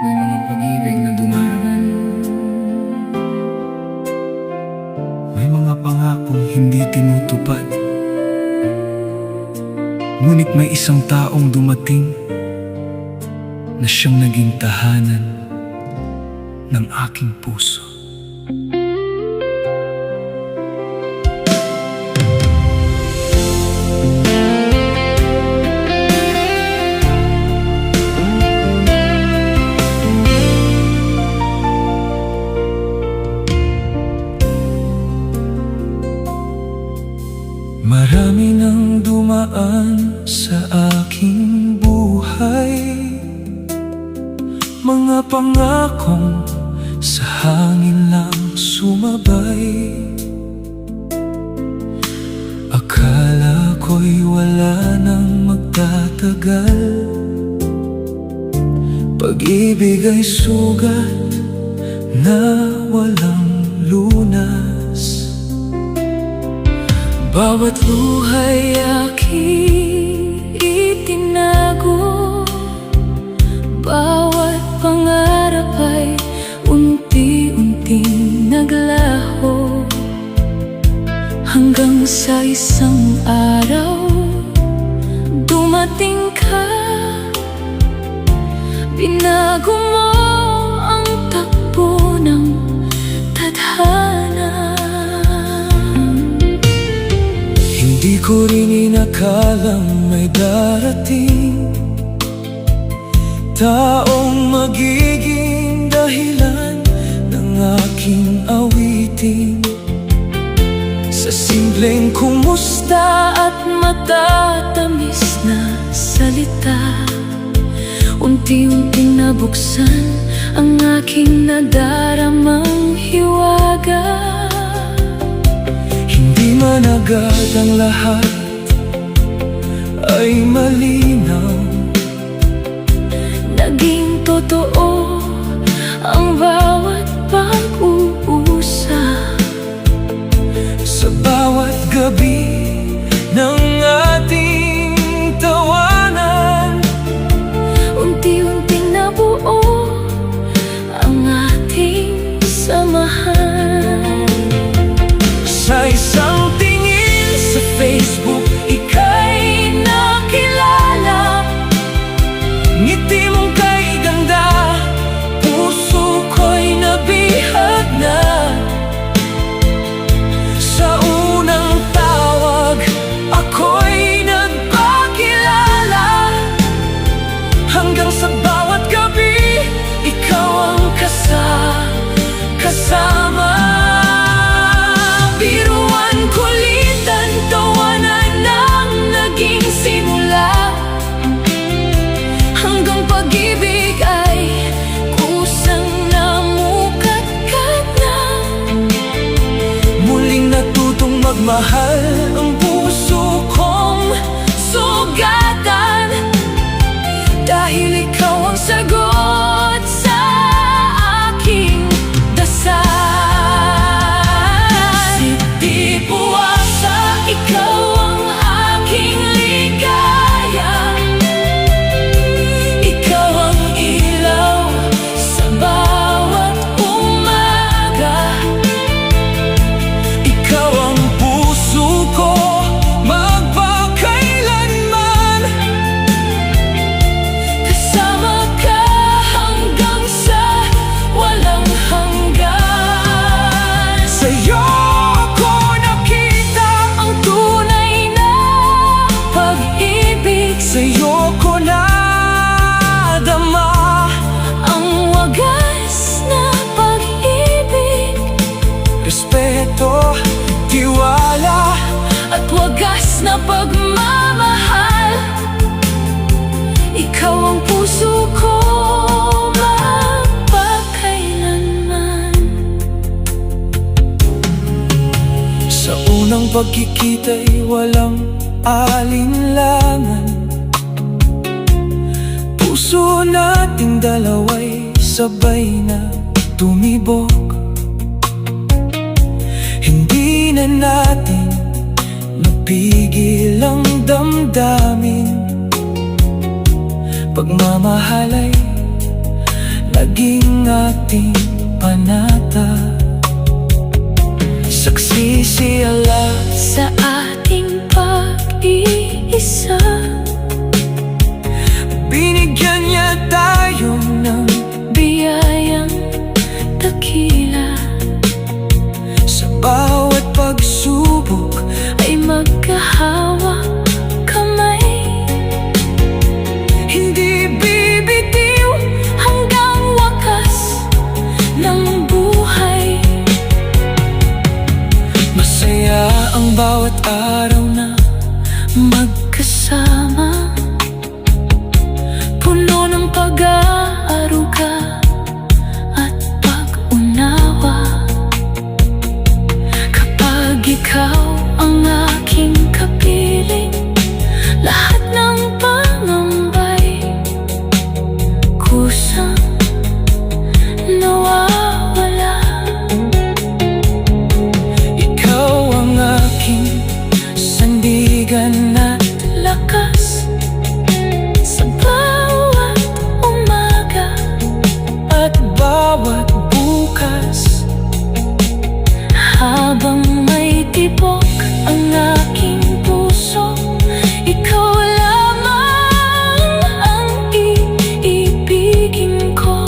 May mga pag-ibig na dumaraan. May mga pangakong hindi tinutupad. Ngunit may isang taong dumating na siyang naging tahanan ng aking puso. Marami nang dumaan sa aking buhay, mga pangakong sa hangin lang sumabay. Akala ko'y wala nang magtatagal, pag-ibig ay sugat na walang lunas. Bawat luha'y aking itinago, bawat pangarap ay unti-unting naglaho, hanggang sa isang araw dumating ka. Binago mo ang takbo ng tadhana. Di ko rin inakalang may darating taong magiging dahilan ng aking awitin. Sa simpleng kumusta at matatamis na salita, unti-unting nabuksan ang aking nadaramang hiwaga. Di man agad ang lahat ay malinaw, naging totoo ang bawat pag-uusap. Sa bawat gabi ng ating tawanan, unti-unting nabuo ang ating samahan. Sa isang tingin sa Facebook, ika'y nakilala. Ngiti mong kay ganda, puso ko'y nabihag na. Sa unang tawag, ako'y nagpakilala. Hanggang sa bawat gabi, ikaw ang kasama. Biruan, kulitan, tawanan ang naging simula, hanggang pag-ibig ay kusang namukat-kat na. Muling natutong magmahal ang puso kong sugatan, dahil ikaw ang sagot sa aking dasal. Ikaw ang aking ligaya, ikaw ang ilaw sa bawat umaga. Ikaw ang puso ko magpakailanman, kasama ka hanggang sa walang hanggan. Sa'yo sa'yo ko nadama ang wagas na pag-ibig, respeto, tiwala at wagas na pagmamahal. Ikaw ang puso ko magpakailanman. Sa unang pagkikita'y walang alinlangan, puso nating dalawa'y sabay na tumibok. Hindi na natin napigil ang damdamin, pagmamahal ay laging ating panata. Saksi si Allah sa ating pag-iisa. Binigyan niya tayo ng Biyayang dakila, sa bawat pagsubok ay magkahawak kamay. hindi bibitiw Hanggang wakas ng buhay. Masaya ang bawat araw na Magkasama, puno ng pag-aaruga at pag-unawa. Kapag ikaw ang aking kapiling, lahat ng pangambay kusang nawawala. ikaw ang aking sandigan at Lakas sa bawat umaga at bawat bukas. habang may tibok ang aking puso. Ikaw lamang ang iibigin ko.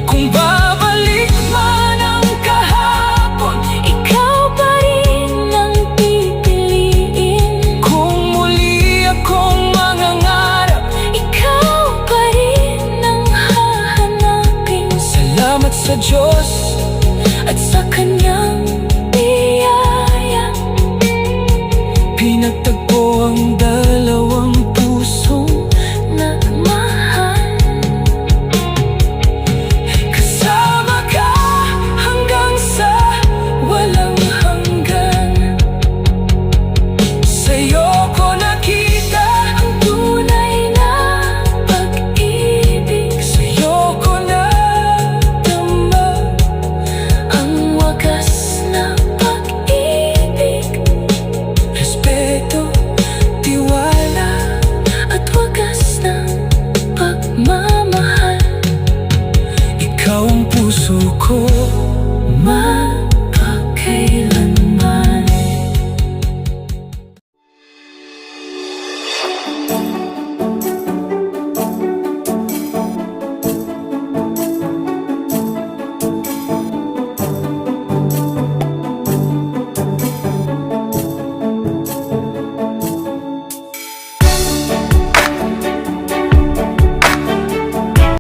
Kung babalik man ang kahapon, Ikaw pa rin ang pipiliin. kung muli akong mangangarap, Ikaw pa rin ang hahanapin. salamat sa Diyos